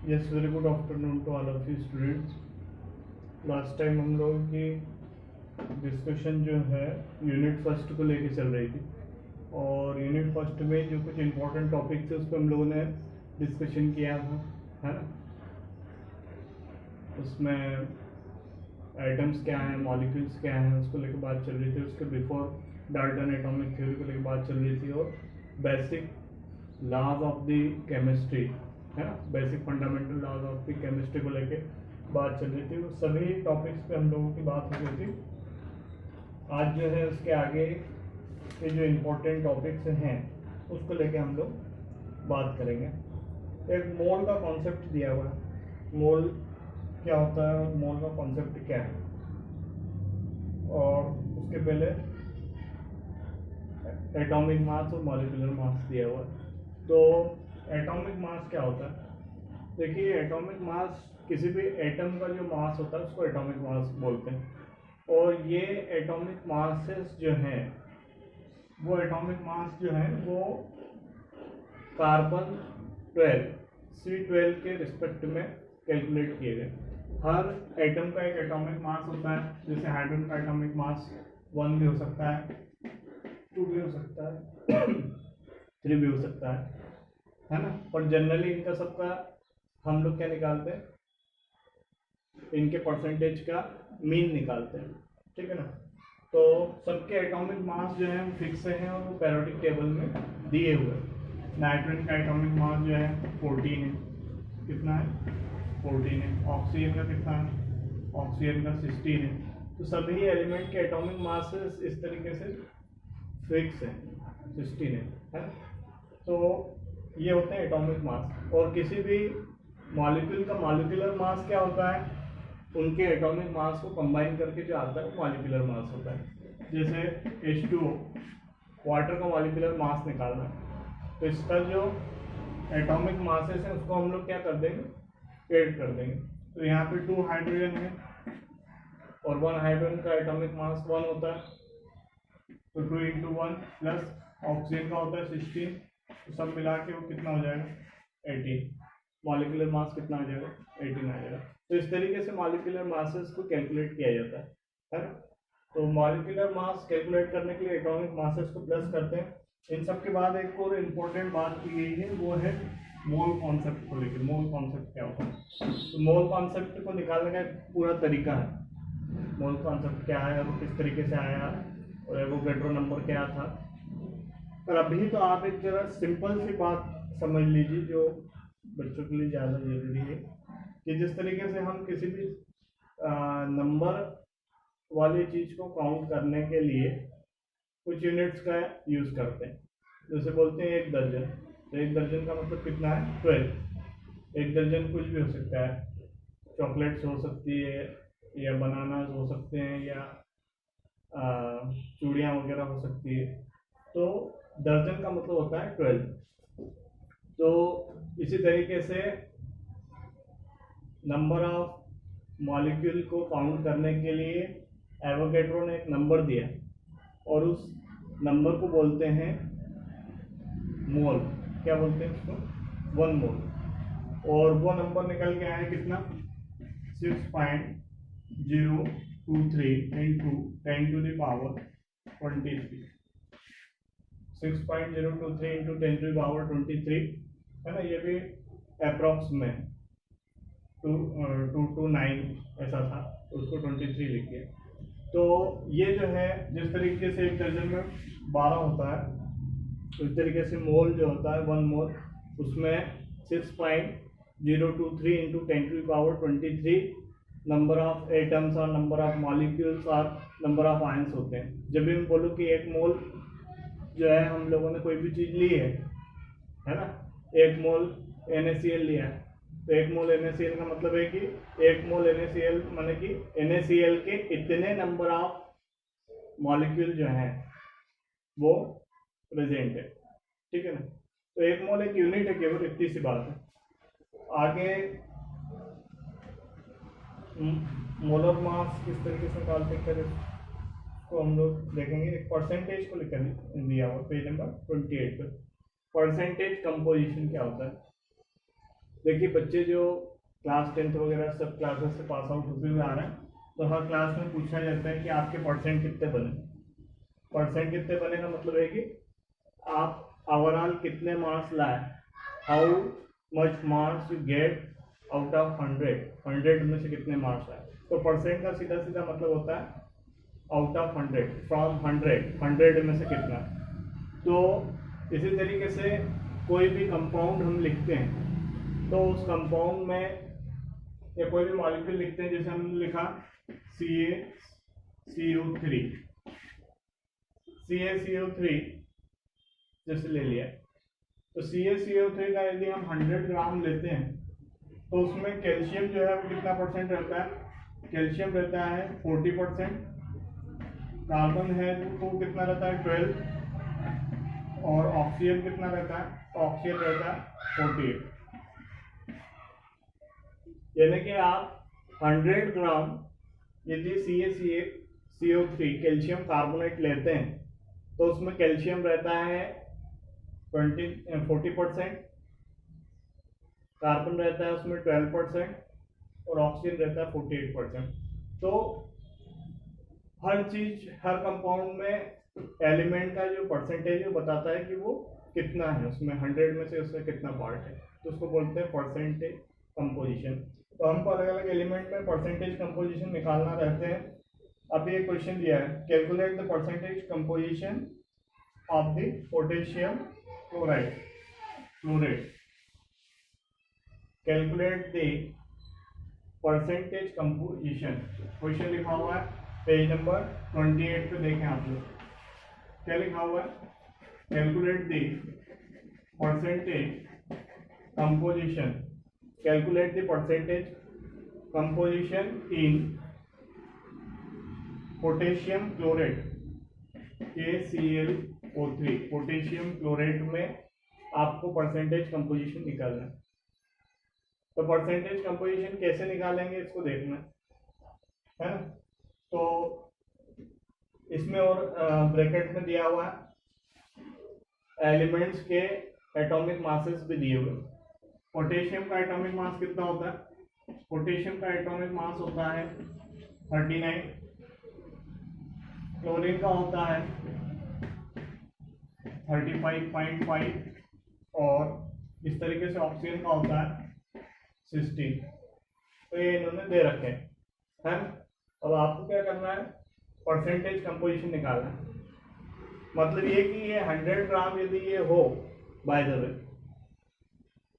Yes, very good afternoon to all of you students. Last time हम लोगों की discussion जो है यूनिट फर्स्ट को लेके चल रही थी, और यूनिट फर्स्ट में जो कुछ इम्पोर्टेंट टॉपिक थे उस पर हम लोगों ने डिस्कशन किया था, है ना। उसमें एटम्स क्या हैं, मॉलिक्यूल्स क्या हैं, उसको लेकर बात चल रही थी। उसके बिफोर डाल्टन एटॉमिक थ्योरी को लेकर बात चल रही थी, और basic laws of the chemistry, है ना, basic fundamental laws of the chemistry को लेके बात चल रही थी। वो सभी टॉपिक्स पे हम लोगों की बात हो रही थी। आज जो है उसके आगे के जो इम्पोर्टेंट टॉपिक्स हैं उसको लेके हम लोग बात करेंगे। एक मोल का कॉन्सेप्ट दिया हुआ है, मोल क्या होता है और मोल का कॉन्सेप्ट क्या है, और उसके पहले एटॉमिक मास और मॉलिक्यूलर मास दिया हुआ है। तो एटॉमिक मास क्या होता है? देखिए, एटॉमिक मास किसी भी एटम का जो मास होता है उसको एटॉमिक मास बोलते हैं, और ये एटॉमिक मासेस जो हैं वो एटॉमिक मास जो है वो कार्बन 12 C12 के रिस्पेक्ट में कैलकुलेट किए गए। हर एटम का एक एटॉमिक मास होता है, जैसे हाइड्रोजन का एटॉमिक मास 1 भी हो सकता है, 2 भी हो सकता है, 3 भी हो सकता है ना। पर जनरली इनका सबका हम लोग क्या निकालते हैं, इनके परसेंटेज का मीन निकालते हैं, ठीक है ना। तो सबके एटॉमिक मास जो है फिक्स हैं और वो पेरियोडिक टेबल में दिए हुए हैं। नाइट्रोजन का एटॉमिक मास जो है 14 है, कितना है 14 है। ऑक्सीजन का कितना है, ऑक्सीजन का 16 है। तो सभी एलिमेंट के एटॉमिक मासेस इस तरीके से फिक्स है, 16 है। तो ये होते हैं एटॉमिक मास। और किसी भी मॉलिक्यूल का मॉलिक्यूलर मास क्या होता है, उनके एटॉमिक मास को कंबाइन करके जो आता है वो मॉलिक्यूलर मास होता है। जैसे H2O, वाटर का मॉलिक्यूलर मास निकालना है, तो इसका जो एटॉमिक मासेस है उसको हम लोग क्या कर देंगे, ऐड कर देंगे। तो यहाँ पे 2 हाइड्रोजन है और 1 हाइड्रोजन का एटॉमिक मास 1 होता है, तो 2 × 1 प्लस ऑक्सीजन का होता है 16, तो सब मिला के वो कितना हो जाएगा 18। मॉलिक्यूलर मास कितना आ जाएगा, 18 आ जाएगा। तो इस तरीके से मॉलिक्यूलर मासेस को कैलकुलेट किया जाता है ना। तो मॉलिक्यूलर मास कैलकुलेट करने के लिए एटॉमिक मासेस को प्लस करते हैं। इन सब के बाद एक और इम्पोर्टेंट बात की गई है, वो है मोल कॉन्सेप्ट को लेकर। मोल कॉन्सेप्ट क्या होता है, तो मोल कॉन्सेप्ट को निकालने का पूरा तरीका है। मोल कॉन्सेप्ट क्या है, वो किस तरीके से आया, और एवोगैड्रो नंबर क्या था। पर अभी तो आप एक जरा सिंपल सी बात समझ लीजिए जो बच्चों के लिए ज़्यादा जरूरी है, कि जिस तरीके से हम किसी भी नंबर वाली चीज़ को काउंट करने के लिए कुछ यूनिट्स का यूज़ करते हैं। जैसे बोलते हैं 1 दर्जन, तो 1 दर्जन का मतलब कितना है 12। 1 दर्जन कुछ भी हो सकता है, चॉकलेट्स हो सकती है, या बनानास हो सकते हैं, या चूड़ियाँ वगैरह हो सकती है। तो दर्जन का मतलब होता है 12। तो इसी तरीके से नंबर ऑफ मॉलिक्यूल को काउंट करने के लिए एवोगैड्रो ने एक नंबर दिया, और उस नंबर को बोलते हैं मोल। क्या बोलते हैं उसको, 1 मोल। और वो नंबर निकल के आया कितना, 6.023 इंटू 10⁻23। 6.023 इंटू 10⁻23, है ना। ये भी अप्रॉक्स में 229 ऐसा था, तो उसको 23 लिख दिया। तो ये जो है, जिस तरीके से एक दर्जन में 12 होता है, उस तरीके से मोल जो होता है 1 मोल, उसमें 6.023 इंटू 10⁻23 नंबर ऑफ एटम्स और नंबर ऑफ मॉलिक्यूल्स और नंबर ऑफ आयंस होते हैं। जब भी मैं बोलूँ कि 1 मोल जो है, हम लोगों ने कोई भी चीज़ ली है ना, 1 मोल NaCl लिया है, तो 1 मोल NaCl का मतलब है कि 1 मोल NaCl माने कि NaCl के इतने नंबर ऑफ मॉलिक्यूल जो हैं वो प्रेजेंट है, ठीक है ना। तो 1 मोल एक यूनिट है, केवल इतनी सी बात है। आगे मोलर मास किस तरीके से निकालते हैं तो हम लोग देखेंगे। एक परसेंटेज को लिख दिया हुआ पेज नंबर 28 पे। परसेंटेज कंपोजिशन क्या होता है, देखिए बच्चे जो क्लास 10th वगैरह सब क्लासेस से पास आउट होते हुए आ रहे हैं, तो हर क्लास में पूछा जाता है कि आपके परसेंट कितने बने। परसेंट कितने बने का मतलब है कि आप ओवरऑल कितने मार्क्स लाए, how much marks you get out of 100 में से कितने मार्क्स आए। तो परसेंट का सीधा सीधा मतलब होता है आउट ऑफ 100, फ्रॉम 100 में से कितना। तो इसी तरीके से कोई भी कंपाउंड हम लिखते हैं तो उस कंपाउंड में या कोई भी मॉलिक्यूल लिखते हैं, जैसे हमने लिखा CaCO3, CaCO3 जैसे ले लिया, तो CaCO3 का यदि हम 100 ग्राम लेते हैं तो उसमें कैल्शियम जो है वो कितना परसेंट रहता है, कैल्शियम रहता है 40%, कार्बन है तो कितना रहता है 12, और ऑक्सीजन कितना रहता है, ऑक्सीजन रहता है 48। यानी कि आप 100 ग्राम यदि CaCO3 कैल्शियम कार्बोनेट लेते हैं तो उसमें कैल्शियम रहता है 40%, कार्बन रहता है उसमें 12% और ऑक्सीजन रहता है 48%। तो हर चीज, हर कंपाउंड में एलिमेंट का जो परसेंटेज है बताता है कि वो कितना है, उसमें 100 में से उसका कितना पार्ट है, तो उसको बोलते हैं परसेंटेज कंपोजिशन। तो हमको अलग अलग एलिमेंट में परसेंटेज कंपोजिशन निकालना रहते हैं। अभी एक क्वेश्चन दिया है, calculate the percentage composition of the potassium chloride, calculate the percentage composition. Question लिखा हुआ है पेज नंबर 28 पे, देखें आप लोग क्या लिखा हुआ है, calculate the percentage composition, calculate the percentage composition in potassium chlorate KClO3, potassium chlorate में आपको परसेंटेज कंपोजिशन निकालना है। तो परसेंटेज कंपोजिशन कैसे निकालेंगे इसको देखना है ना। तो इसमें और ब्रैकेट में दिया हुआ है एलिमेंट्स के एटॉमिक मासेस भी दिए हुए। पोटेशियम का एटॉमिक मास कितना होता है, पोटेशियम का एटॉमिक मास होता है 39, क्लोरीन का होता है 35.5 और इस तरीके से ऑक्सीजन का होता है 16। तो ये इन्होंने दे रखे हैं। अब आपको क्या करना है, परसेंटेज कंपोजिशन निकालना है। मतलब ये कि ये 100 ग्राम यदि ये हो बाय द वे,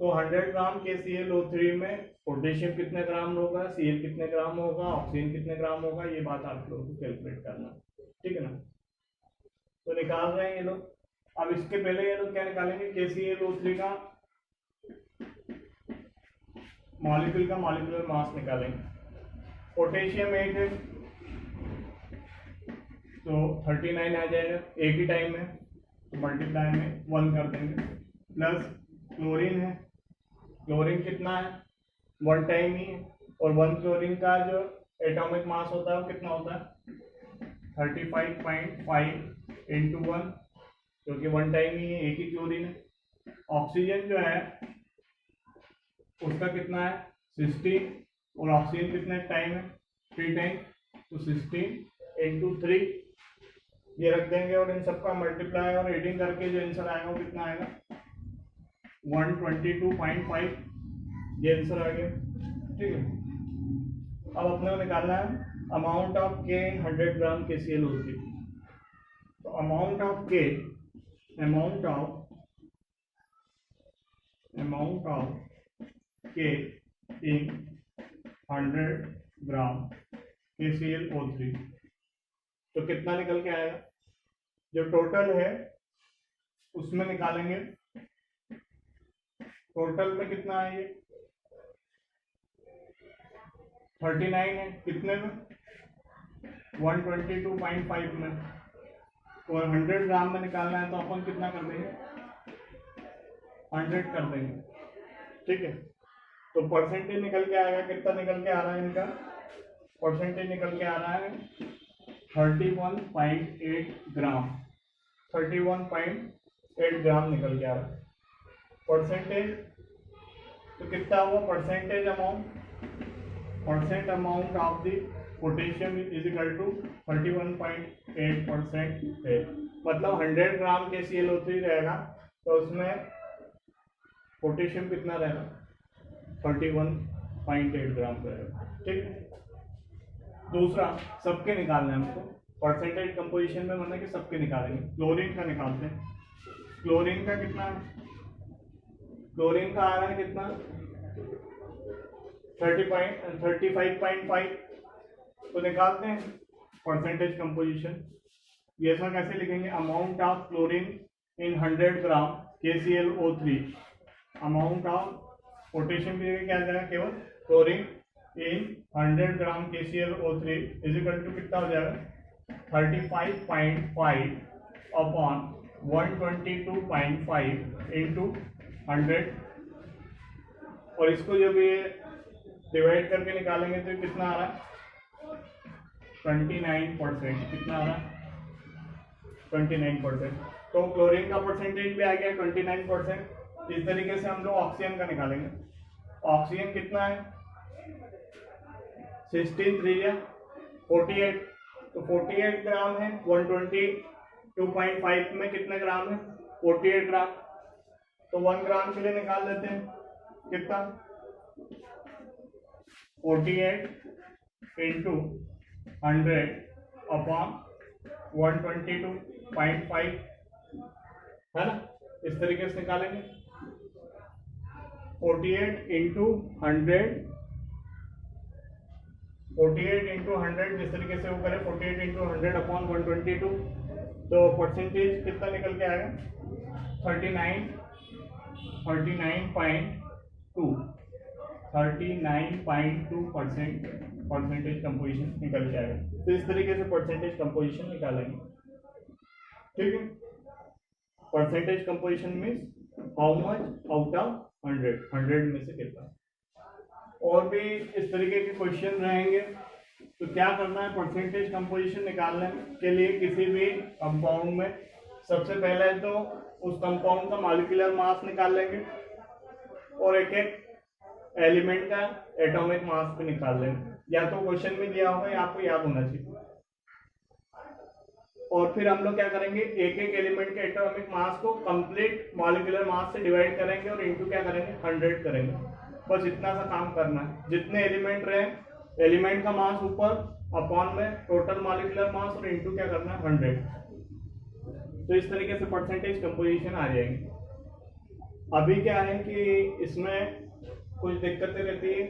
तो 100 ग्राम KClO3 में पोटेशियम कितने ग्राम होगा, Cl कितने ग्राम होगा, ऑक्सीजन कितने ग्राम होगा, ये बात आप लोगों को कैलकुलेट करना, ठीक है ना। तो निकाल रहे हैं ये लोग। अब इसके पहले ये लोग क्या निकालेंगे, KClO3 का मॉलिक्यूल का मॉलिक्यूलर मास निकालेंगे। पोटेशियम 8 है तो 39 आ जाएगा, एक ही टाइम में, तो मल्टीप्लाई में 1 कर देंगे। प्लस क्लोरीन है, क्लोरीन कितना है 1 टाइम ही है, और 1 क्लोरीन का जो एटॉमिक मास होता है वो कितना होता है 35.5 इंटू 1, क्योंकि 1 टाइम ही है, एक ही क्लोरीन है। ऑक्सीजन जो है उसका कितना है 16, और ऑक्सीजन कितना टाइम है 3 टाइम, तो 16 इंटू 3 ये रख देंगे, और इन सबका मल्टीप्लाई और एडिंग करके जो आंसर आएगा वो कितना आएगा 122.5, ये आंसर आ गया, ठीक है। अब अपने को निकालना है amount of K in 100 gram KClO3। तो amount of K, amount of K in 100 gram KClO3, तो कितना निकल के आएगा, जो टोटल है उसमें निकालेंगे। टोटल में कितना है, ये 39 है, कितने में 122.5 में, और 100 ग्राम में निकालना है तो अपन कितना कर देंगे 100 कर देंगे, ठीक है। तो परसेंटेज निकल के आएगा, कितना निकल के आ रहा है इनका, परसेंटेज निकल के आ रहा है 31.8 ग्राम, 31.8 ग्राम निकल के आ रहा है परसेंटेज। तो तो कितना हुआ percent amount of the potassium is equal to 31.8% है। मतलब 100 ग्राम KClO3 रहेगा तो उसमें पोटेशियम कितना रहेगा 31.8 ग्राम रहेगा। ठीक, दूसरा सबके निकालना है हमको, परसेंटेज कंपोजिशन में मतलब कि सबके निकालेंगे। क्लोरीन का निकालते हैं। क्लोरीन का कितना है, क्लोरीन का आ रहा है कितना 35.5, तो निकालते हैं परसेंटेज कंपोजिशन। ये ऐसा कैसे लिखेंगे, amount of chlorine in 100 gram KClO3, amount of potassium की जगह क्या जाएगा केवल chlorine in 100 gram KClO3 is equal to कितना हो जाएगा 35.5 अपॉन 122.5 इंटू 100, और इसको जब ये डिवाइड करके निकालेंगे तो कितना आ रहा है 29%। कितना आ रहा है 29%। तो क्लोरीन का परसेंटेज भी आ गया 29%। इस तरीके से हम लोग ऑक्सीजन का निकालेंगे। ऑक्सीजन कितना है 16 3 या 48, तो 48 ग्राम है। 122.5 में कितने ग्राम है 48 ग्राम, तो 1 ग्राम के लिए निकाल लेते हैं कितना 48 इंटू 100 अपॉन 122.5 है ना। इस तरीके से निकालेंगे 48 इंटू 100 जिस तरीके से वो करें 48 इंटू 100 अपॉन 122, तो परसेंटेज कितना निकल के आएगा 39.2% परसेंटेज कंपोजिशन निकल के आएगा। तो इस तरीके से परसेंटेज कंपोजिशन निकालेंगे। ठीक है, percentage composition means how much out of 100 में से कितना। और भी इस तरीके के क्वेश्चन रहेंगे। तो क्या करना है परसेंटेज कंपोजिशन निकालने के लिए किसी भी कंपाउंड में, सबसे पहले तो उस कंपाउंड का मॉलिक्यूलर मास निकाल लेंगे और एक एक एलिमेंट का एटॉमिक मास भी निकाल लेंगे। या तो क्वेश्चन में दिया होगा या आपको याद होना चाहिए। और फिर हम लोग क्या करेंगे एक एक एलिमेंट के एटॉमिक मास को कंप्लीट मॉलिक्यूलर मास से डिवाइड करेंगे और इनटू क्या करेंगे 100 करेंगे। बस इतना सा काम करना है। जितने एलिमेंट रहे एलिमेंट का मास ऊपर अपॉन में टोटल मॉलिक्यूलर मास और इनटू क्या करना है 100। तो इस तरीके से परसेंटेज कंपोजिशन आ जाएंगे। अभी क्या है कि इसमें कुछ दिक्कतें रहती है।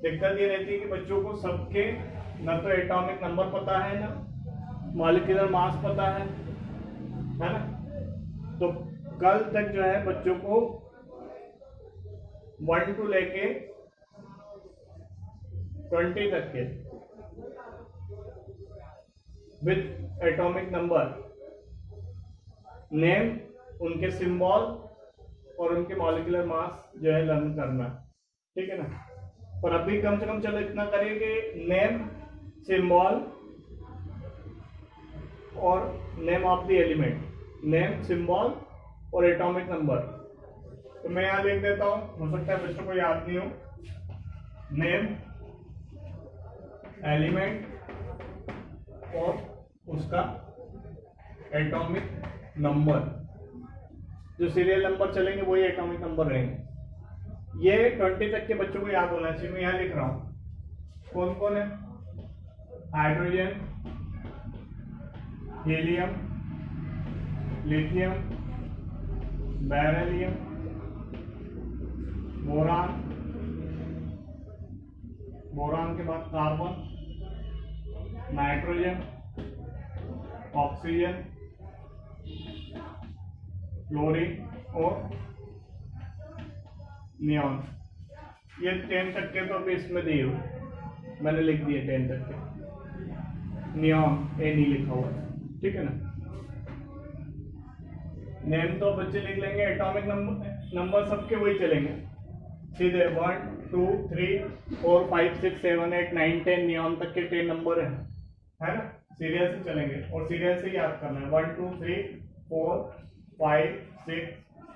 दिक्कत ये रहती है कि बच्चों को सबके न तो एटॉमिक नंबर पता है ना मॉलिक्यूलर मास पता है ना। तो कल तक जो है बच्चों को 1 to लेके 20 तक के विद एटॉमिक नंबर, नेम, उनके सिंबल और उनके मॉलिक्यूलर मास जो है लर्न करना। ठीक है ना। पर अभी कम से कम चलो इतना करिए कि नेम, सिंबल और name of the element, name, symbol और एटॉमिक नंबर। तो मैं यहां लिख देता हूं, हो सकता है बच्चों को याद नहीं हो। नेम, एलिमेंट और उसका एटॉमिक नंबर, जो सीरियल नंबर चलेंगे वही एटॉमिक नंबर रहेंगे। ये 20 तक के बच्चों को याद होना चाहिए। मैं यहां लिख रहा हूं कौन कौन है, hydrogen, helium, lithium, beryllium, boron, boron के बाद कार्बन, नाइट्रोजन, ऑक्सीजन, क्लोरीन और नियॉन। ये 10 तक के तो अभी इसमें दिए हुए, मैंने लिख दिए 10 तक के। नियॉन ए नहीं लिखा हुआ है। ठीक है ना। नेम तो बच्चे लिख लेंगे, एटॉमिक नंबर सबके वही चलेंगे सीधे 1 2 3 4 5 6 7 8 9 10 नियॉन तक के 10 नंबर है ना। सीरियल से चलेंगे और सीरियल से याद करना है 1 2 3 4 5 6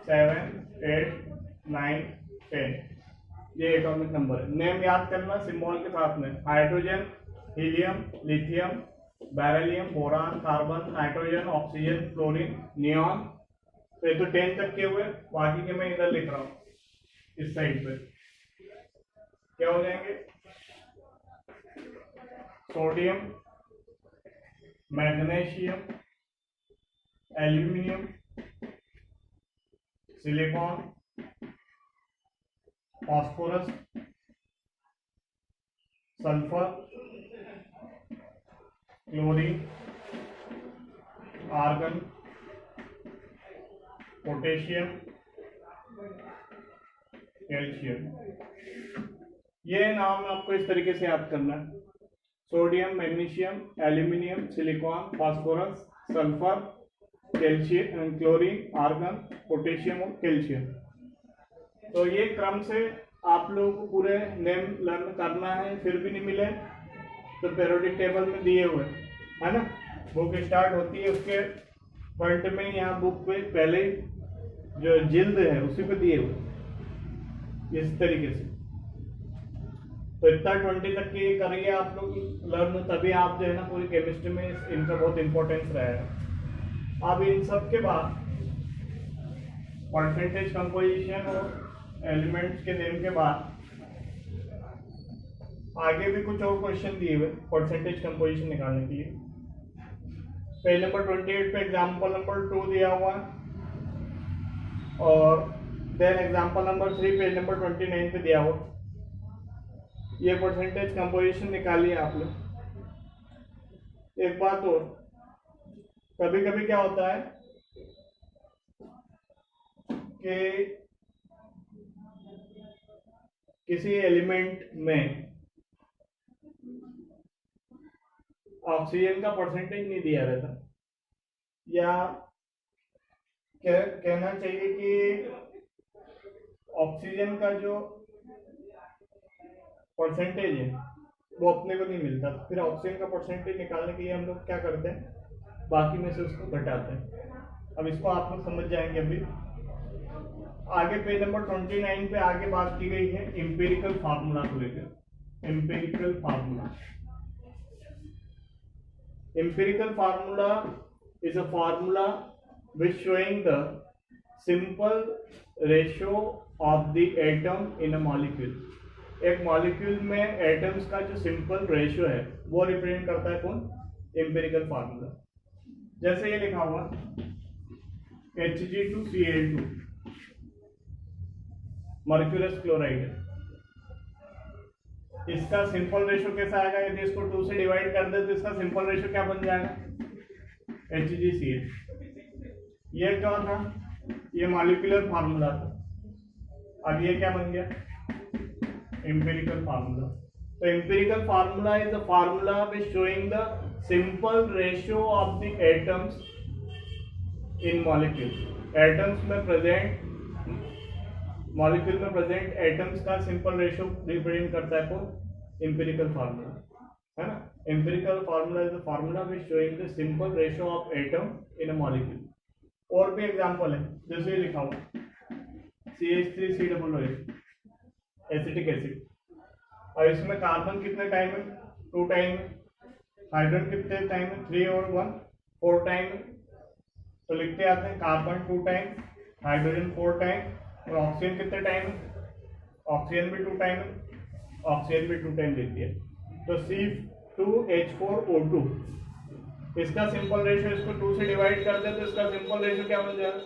7 8 9 10। ये एटॉमिक नंबर है। नेम याद करना सिंबल के साथ में, hydrogen, helium, lithium, beryllium, boron, carbon, nitrogen, oxygen, fluorine, neon. तो ये तो 10 तक के हुए, बाकी के मैं इधर लिख रहा हूँ इस साइड पे। क्या हो जाएंगे? Sodium, magnesium, aluminium, silicon, phosphorus, sulphur, chlorine, argon, potassium, calcium. ये नाम आपको इस तरीके से याद करना है, sodium, magnesium, aluminium, silicon, phosphorus, sulphur, calcium, chlorine, argon, potassium और कैल्शियम। तो ये क्रम से आप लोगों को पूरे नेम लर्न करना है, फिर भी नहीं मिले तो पेरियोडिक टेबल में दिए हुए है ना, बुक स्टार्ट होती है उसके फ्रंट में, यहाँ बुक पे पहले जो जिल्द है उसी पे दिए हुए इस तरीके से। तो इतना 20 तक की करिए आप लोग लर्न, तभी आप जो है ना पूरी केमिस्ट्री में इनका बहुत इंपॉर्टेंस रहेगा। अब इन सब के बाद परसेंटेज कंपोजिशन और एलिमेंट्स के नेम के बाद आगे भी कुछ और क्वेश्चन दिए हुए परसेंटेज कंपोजिशन निकालने के लिए। पेज नंबर 28 पे एग्जाम्पल नंबर 2 दिया हुआ है, और then example number 3 page number 29 पे दिया हुआ। ये परसेंटेज कंपोजिशन निकालिए आप लोग। एक बात और, कभी कभी क्या होता है कि किसी एलिमेंट में ऑक्सीजन का परसेंटेज नहीं दिया रहता, या कहना चाहिए कि ऑक्सीजन का जो परसेंटेज है वो अपने को नहीं मिलता, फिर ऑक्सीजन का परसेंटेज निकालने के लिए हम लोग क्या करते हैं, बाकी में से उसको घटाते हैं। अब इसको आप लोग समझ जाएंगे अभी आगे। पेज नंबर 29 पे आगे बात की गई है एम्पिरिकल फार्मूला को लेकर। Empirical formula, empirical formula is a formula which showing the simple ratio of the atom in a molecule। एक मॉलिक्यूल में एटम्स का जो सिंपल रेशियो है वो रिप्रेजेंट करता है कौन? Empirical formula. जैसे ये लिखा हुआ Hg2Cl2 मर्क्यूरस क्लोराइड है, इसका सिंपल रेशियो कैसा आएगा? यदि इसको 2 से डिवाइड कर दे तो इसका सिंपल रेशियो क्या बन जाएगा? HgCl। ये क्या था? ये मॉलिक्यूलर फार्मूला था। अब ये क्या बन गया? Empirical formula. तो empirical formula is a formula which showing the simple ratio of the atoms in molecule. Atoms में प्रेजेंट, मॉलिक्यूल में प्रेजेंट एटम्स का सिंपल रेशियो रिप्रेजेंट करता है तो एम्पिरिकल फार्मूला, है ना। Empirical formula is the formula which showing the simple ratio of atom in a molecule. और भी एग्जांपल है, जैसे लिखा हुआ CH3COOH एसिटिक एसिड। और इसमें कार्बन कितने टाइम है? 2 टाइम। हाइड्रोजन कितने टाइम है? 3 और 1 4 टाइम। तो लिखते आते हैं कार्बन 2 टाइम, हाइड्रोजन 4 टाइम, और ऑक्सीजन कितने टाइम है? ऑक्सीजन भी 2 टाइम है, ऑक्सीजन भी 2 टाइम देती है। तो C2H4O2, इसका सिंपल रेशियो, इसको 2 से डिवाइड कर दे तो इसका सिंपल रेशियो क्या बन जाएगा?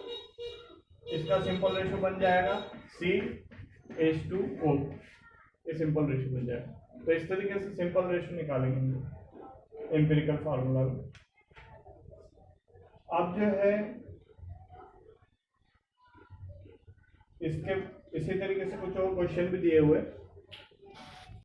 इसका सिंपल रेशियो बन जाएगा CH2O, ये सिंपल रेशियो बन जाएगा। तो इस तरीके से सिंपल रेशियो निकालेंगे हम एम्पिरिकल फार्मूला में। अब जो है इसके इसी तरीके से कुछ और क्वेश्चन भी दिए हुए